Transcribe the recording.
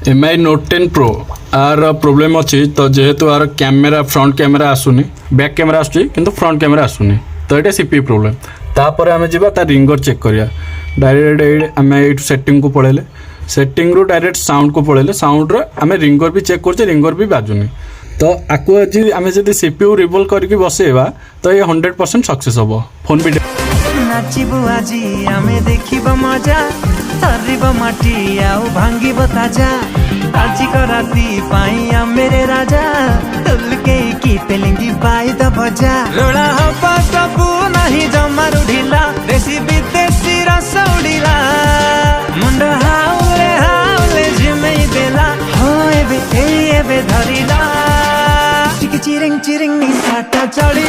MI Note 10 Pro आर problem अच्छी तो जेहेतु आर कैमेरा फ्रंट कैमेरा आसुनी बैक कैमेरा आसुची किंतु फ्रंट कैमेरा आसुनी तो ये सीपी प्रोब्लेम तापर आम जा रिंगर चेक करिया डायरेक्ट आम ये सेटिंग को पड़ेले सेटिंग रु डायरेक्ट साउंड को पड़ेले साउंड रे आम रिंगर भी चेक करछे रिंगर भी बाजुनी तो आकु आम जब सीपीयू रिवोल्व करके बसेवा तो ये 100% सक्सेस हम फोन भी नाचिबु आजी आमे देखिब मजा सरिब माटी आउ भांगिब ताजा आजी को राती पाई मेरे राजा तुल के की पेलेंगी बाई द भजा रोड़ा हवा सबू नहीं जमारू ढीला देसी विदेशी रस उड़ीला मुंड हाउले जिमेई देला हो एबे धरिला चिरिंग चिरिंग निसाटा चढ़ी